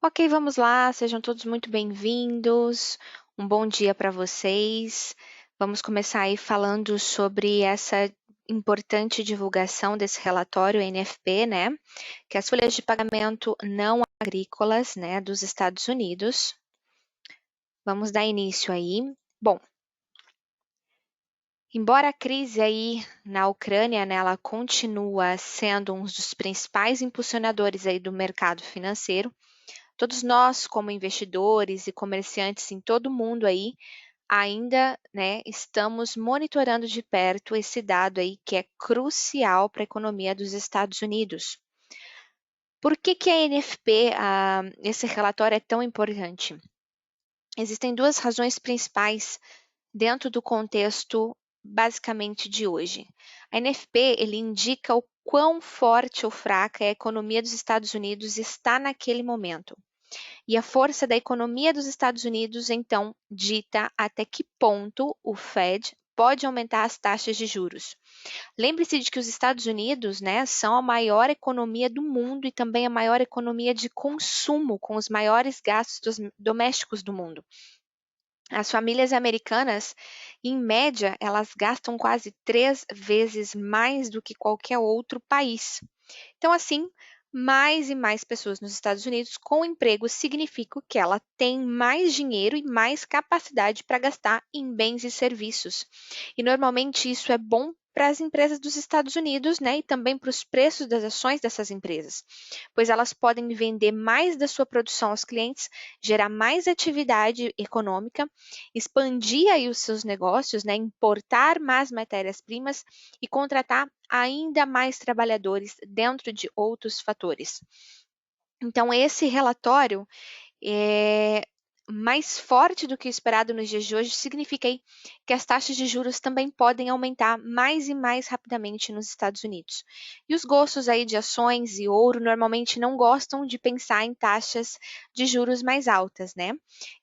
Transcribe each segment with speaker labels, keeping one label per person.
Speaker 1: Ok, vamos lá, sejam todos muito bem-vindos. Um bom dia para vocês. Vamos começar aí falando sobre essa importante divulgação desse relatório NFP, né? Que é as folhas de pagamento não agrícolas, né, dos Estados Unidos. Vamos dar início aí. Bom, embora a crise aí na Ucrânia, né, ela continua sendo um dos principais impulsionadores aí do mercado financeiro. Todos nós, como investidores e comerciantes em todo o mundo aí, ainda, né, estamos monitorando de perto esse dado aí que é crucial para a economia dos Estados Unidos. Por que a NFP, esse relatório é tão importante? Existem duas razões principais dentro do contexto basicamente de hoje. A NFP, ele indica o quão forte ou fraca a economia dos Estados Unidos está naquele momento. E a força da economia dos Estados Unidos, então, dita até que ponto o Fed pode aumentar as taxas de juros. Lembre-se de que os Estados Unidos, né, são a maior economia do mundo e também a maior economia de consumo, com os maiores gastos domésticos do mundo. As famílias americanas, em média, elas gastam quase 3 vezes mais do que qualquer outro país. Então, assim, mais e mais pessoas nos Estados Unidos com emprego significa que ela tem mais dinheiro e mais capacidade para gastar em bens e serviços. E normalmente isso é bom para as empresas dos Estados Unidos, né, e também para os preços das ações dessas empresas, pois elas podem vender mais da sua produção aos clientes, gerar mais atividade econômica, expandir aí os seus negócios, né, importar mais matérias-primas e contratar ainda mais trabalhadores dentro de outros fatores. Então, esse relatório é mais forte do que o esperado nos dias de hoje, significa aí que as taxas de juros também podem aumentar mais e mais rapidamente nos Estados Unidos. E os gostos aí de ações e ouro normalmente não gostam de pensar em taxas de juros mais altas, né?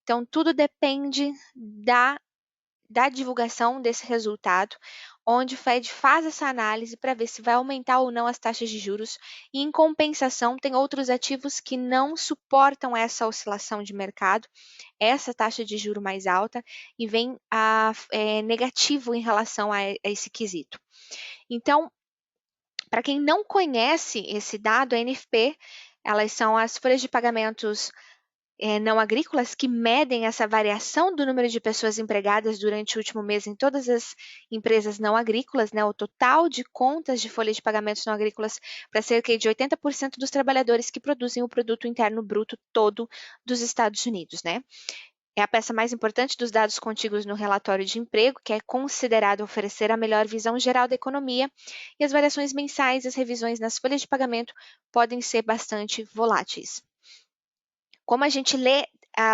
Speaker 1: Então, tudo depende da divulgação desse resultado, onde o Fed faz essa análise para ver se vai aumentar ou não as taxas de juros, e em compensação tem outros ativos que não suportam essa oscilação de mercado, essa taxa de juro mais alta, e vem negativo em relação a esse quesito. Então, para quem não conhece esse dado, a NFP, elas são as folhas de pagamentos não agrícolas que medem essa variação do número de pessoas empregadas durante o último mês em todas as empresas não agrícolas, né, o total de contas de folha de pagamentos não agrícolas para cerca de 80% dos trabalhadores que produzem o produto interno bruto todo dos Estados Unidos, né? É a peça mais importante dos dados contíguos no relatório de emprego, que é considerado oferecer a melhor visão geral da economia, e as variações mensais e as revisões nas folhas de pagamento podem ser bastante voláteis. Como a gente lê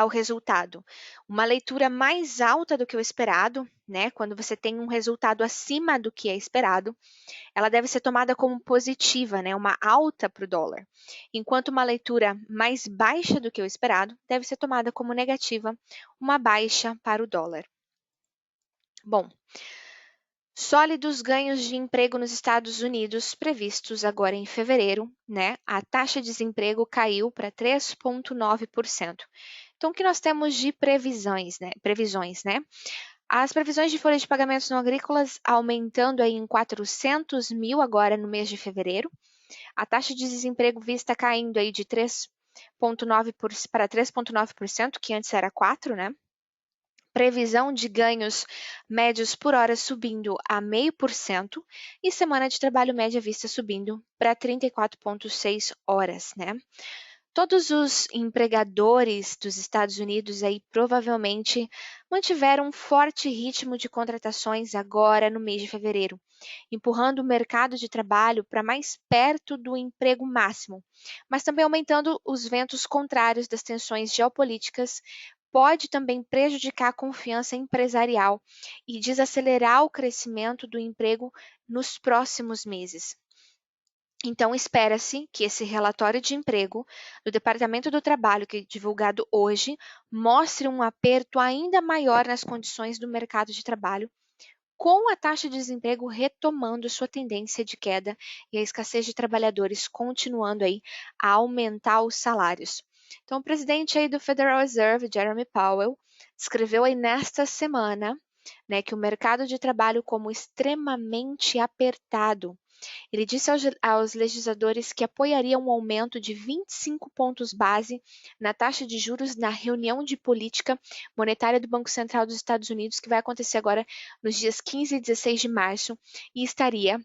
Speaker 1: o resultado? Uma leitura mais alta do que o esperado, né? Quando você tem um resultado acima do que é esperado, ela deve ser tomada como positiva, né? Uma alta para o dólar. Enquanto uma leitura mais baixa do que o esperado deve ser tomada como negativa, uma baixa para o dólar. Bom, sólidos ganhos de emprego nos Estados Unidos previstos agora em fevereiro, né? A taxa de desemprego caiu para 3,9%. Então, o que nós temos de previsões, né? As previsões de folha de pagamentos não agrícolas aumentando aí em 400 mil agora no mês de fevereiro. A taxa de desemprego vista caindo aí de 3,9% para 3,9%, que antes era 4%, né? Previsão de ganhos médios por hora subindo a 0,5% e semana de trabalho média vista subindo para 34,6 horas, né? Todos os empregadores dos Estados Unidos aí provavelmente mantiveram um forte ritmo de contratações agora no mês de fevereiro, empurrando o mercado de trabalho para mais perto do emprego máximo, mas também aumentando os ventos contrários das tensões geopolíticas pode também prejudicar a confiança empresarial e desacelerar o crescimento do emprego nos próximos meses. Então, espera-se que esse relatório de emprego do Departamento do Trabalho, que é divulgado hoje, mostre um aperto ainda maior nas condições do mercado de trabalho, com a taxa de desemprego retomando sua tendência de queda e a escassez de trabalhadores continuando aí a aumentar os salários. Então, o presidente aí do Federal Reserve, Jeremy Powell, descreveu aí nesta semana, né, que o mercado de trabalho como extremamente apertado. Ele disse aos legisladores que apoiaria um aumento de 25 pontos base na taxa de juros na reunião de política monetária do Banco Central dos Estados Unidos, que vai acontecer agora nos dias 15 e 16 de março, e estaria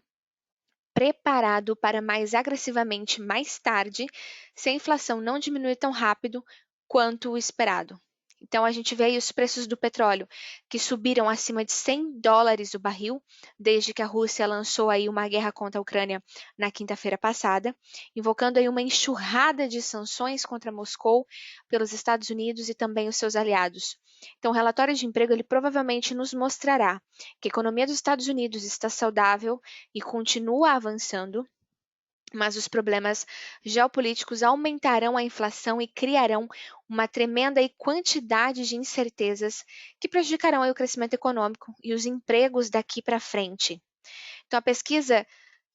Speaker 1: preparado para mais agressivamente mais tarde, se a inflação não diminuir tão rápido quanto o esperado. Então, a gente vê aí os preços do petróleo, que subiram acima de $100 o barril, desde que a Rússia lançou aí uma guerra contra a Ucrânia na quinta-feira passada, invocando aí uma enxurrada de sanções contra Moscou pelos Estados Unidos e também os seus aliados. Então, o relatório de emprego ele provavelmente nos mostrará que a economia dos Estados Unidos está saudável e continua avançando, mas os problemas geopolíticos aumentarão a inflação e criarão uma tremenda quantidade de incertezas que prejudicarão aí o crescimento econômico e os empregos daqui para frente. Então, a pesquisa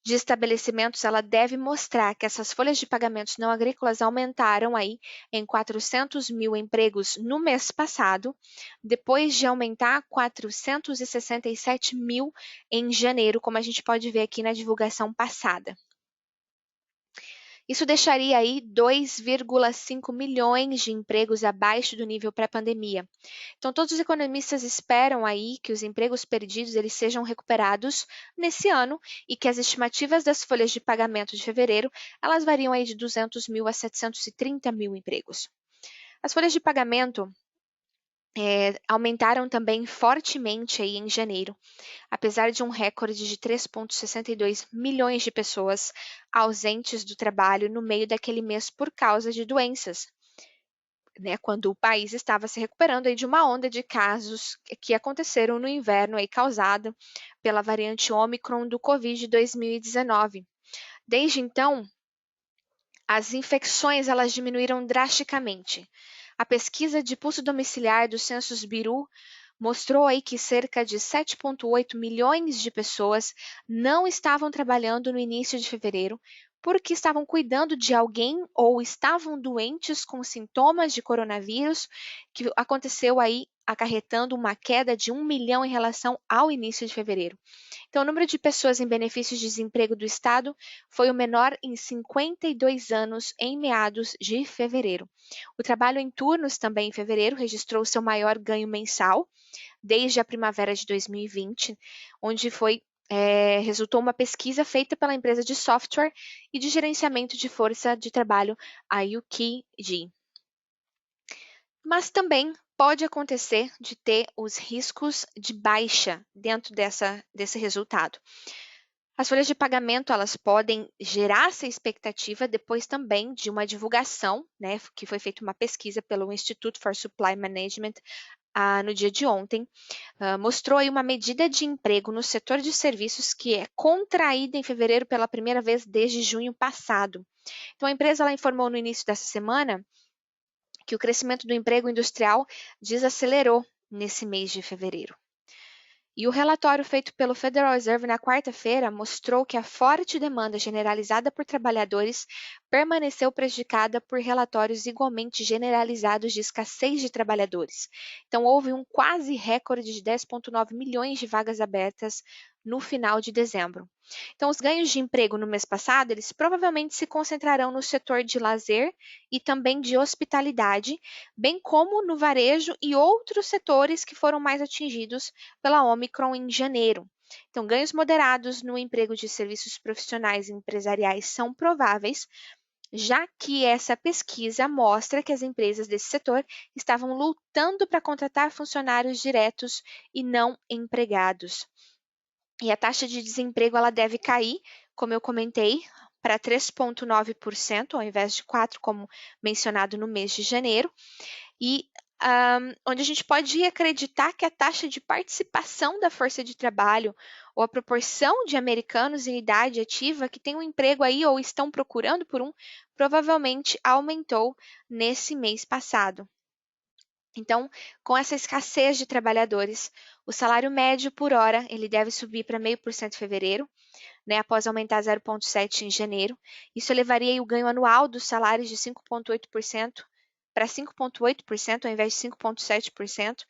Speaker 1: de estabelecimentos, ela deve mostrar que essas folhas de pagamentos não agrícolas aumentaram aí em 400 mil empregos no mês passado, depois de aumentar 467 mil em janeiro, como a gente pode ver aqui na divulgação passada. Isso deixaria aí 2,5 milhões de empregos abaixo do nível pré-pandemia. Então, todos os economistas esperam aí que os empregos perdidos eles sejam recuperados nesse ano e que as estimativas das folhas de pagamento de fevereiro, elas variam aí de 200 mil a 730 mil empregos. As folhas de pagamento aumentaram também fortemente aí em janeiro, apesar de um recorde de 3,62 milhões de pessoas ausentes do trabalho no meio daquele mês por causa de doenças, né, quando o país estava se recuperando aí de uma onda de casos que aconteceram no inverno aí causada pela variante Ômicron do Covid de 2019. Desde então, as infecções elas diminuíram drasticamente. A pesquisa de pulso domiciliar do Census Bureau mostrou aí que cerca de 7,8 milhões de pessoas não estavam trabalhando no início de fevereiro porque estavam cuidando de alguém ou estavam doentes com sintomas de coronavírus, que aconteceu aí acarretando uma queda de 1 milhão em relação ao início de fevereiro. Então, o número de pessoas em benefícios de desemprego do Estado foi o menor em 52 anos em meados de fevereiro. O trabalho em turnos também em fevereiro registrou seu maior ganho mensal desde a primavera de 2020, onde resultou uma pesquisa feita pela empresa de software e de gerenciamento de força de trabalho, a UKG. Mas também pode acontecer de ter os riscos de baixa dentro desse resultado. As folhas de pagamento elas podem gerar essa expectativa depois também de uma divulgação, né, que foi feita uma pesquisa pelo Institute for Supply Management no dia de ontem, mostrou aí uma medida de emprego no setor de serviços que é contraída em fevereiro pela primeira vez desde junho passado. Então, a empresa ela informou no início dessa semana que o crescimento do emprego industrial desacelerou nesse mês de fevereiro. E o relatório feito pelo Federal Reserve na quarta-feira mostrou que a forte demanda generalizada por trabalhadores permaneceu prejudicada por relatórios igualmente generalizados de escassez de trabalhadores. Então, houve um quase recorde de 10,9 milhões de vagas abertas no final de dezembro. Então, os ganhos de emprego no mês passado, eles provavelmente se concentrarão no setor de lazer e também de hospitalidade, bem como no varejo e outros setores que foram mais atingidos pela Omicron em janeiro. Então, ganhos moderados no emprego de serviços profissionais e empresariais são prováveis, já que essa pesquisa mostra que as empresas desse setor estavam lutando para contratar funcionários diretos e não empregados. E a taxa de desemprego ela deve cair, como eu comentei, para 3,9%, ao invés de 4%, como mencionado no mês de janeiro. E onde a gente pode acreditar que a taxa de participação da força de trabalho ou a proporção de americanos em idade ativa que têm um emprego aí ou estão procurando por um, provavelmente aumentou nesse mês passado. Então, com essa escassez de trabalhadores, o salário médio por hora ele deve subir para 0,5% em fevereiro, né, após aumentar 0,7% em janeiro. Isso elevaria o ganho anual dos salários de 5,8% para 5,8% ao invés de 5,7%,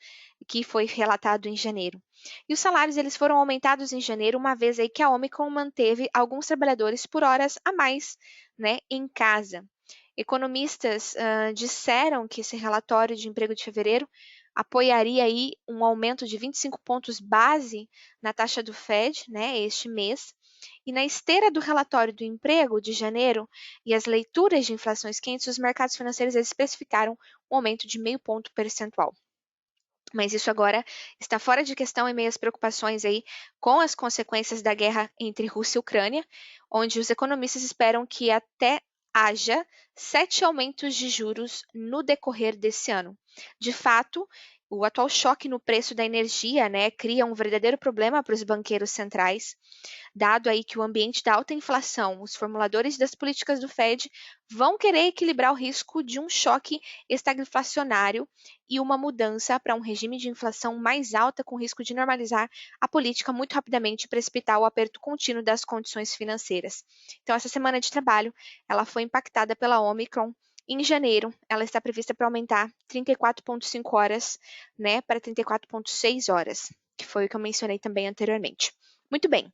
Speaker 1: que foi relatado em janeiro. E os salários eles foram aumentados em janeiro, uma vez aí que a Omicron manteve alguns trabalhadores por horas a mais, né, em casa. Economistas disseram que esse relatório de emprego de fevereiro apoiaria aí um aumento de 25 pontos base na taxa do Fed, né, este mês. E na esteira do relatório do emprego de janeiro e as leituras de inflações quentes, os mercados financeiros especificaram um aumento de 0,5 ponto percentual. Mas isso agora está fora de questão em meio às preocupações aí com as consequências da guerra entre Rússia e Ucrânia, onde os economistas esperam que até haja 7 aumentos de juros no decorrer desse ano. De fato, o atual choque no preço da energia, né, cria um verdadeiro problema para os banqueiros centrais, dado aí que o ambiente da alta inflação, os formuladores das políticas do Fed vão querer equilibrar o risco de um choque estagflacionário e uma mudança para um regime de inflação mais alta com risco de normalizar a política muito rapidamente e precipitar o aperto contínuo das condições financeiras. Então, essa semana de trabalho, ela foi impactada pela Omicron. Em janeiro, ela está prevista para aumentar 34,5 horas, né, para 34,6 horas, que foi o que eu mencionei também anteriormente. Muito bem.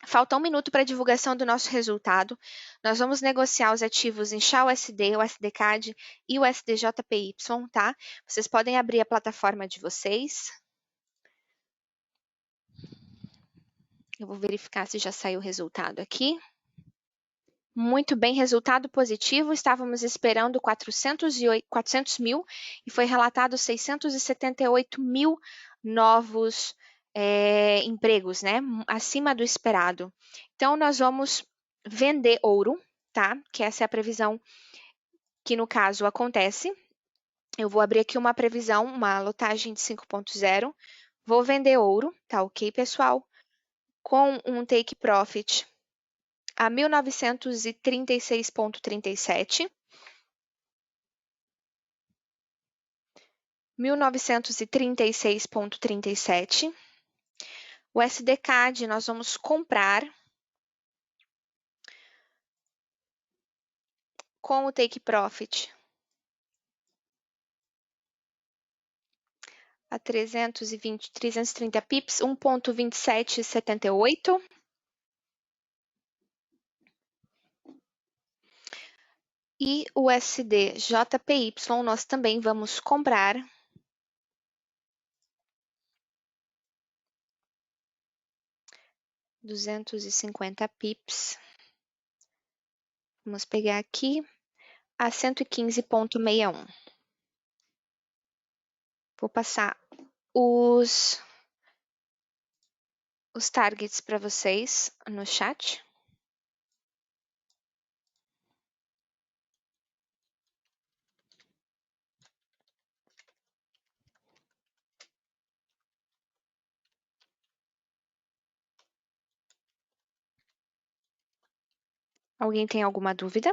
Speaker 1: Falta 1 minuto para a divulgação do nosso resultado. Nós vamos negociar os ativos em XAUSD, o SDCAD e o SDJPY, tá? Vocês podem abrir a plataforma de vocês. Eu vou verificar se já saiu o resultado aqui. Muito bem, resultado positivo. Estávamos esperando 400 mil e foi relatado 678 mil novos empregos, né? Acima do esperado. Então, nós vamos vender ouro, tá? Que essa é a previsão que, no caso, acontece. Eu vou abrir aqui uma previsão, uma lotagem de 5.0. Vou vender ouro, tá ok, pessoal? Com um take profit a 1936,37, 1936,37. O SDCAD nós vamos comprar com o take profit a 330 pips, 1,2778. E o SDJPY nós também vamos comprar $250 pips. Vamos pegar aqui a 115,61. Vou passar os targets para vocês no chat. Alguém tem alguma dúvida?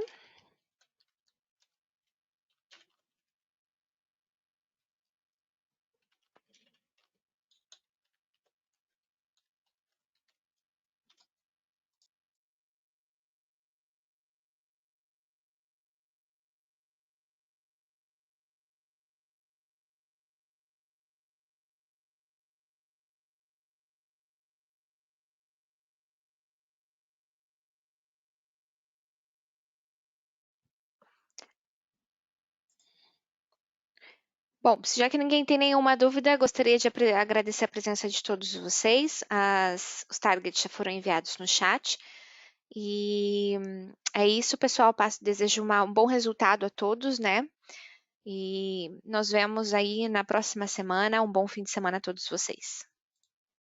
Speaker 1: Bom, já que ninguém tem nenhuma dúvida, gostaria de agradecer a presença de todos vocês. Os targets já foram enviados no chat. E é isso, pessoal. Desejo um bom resultado a todos, né? E nos vemos aí na próxima semana. Um bom fim de semana a todos vocês.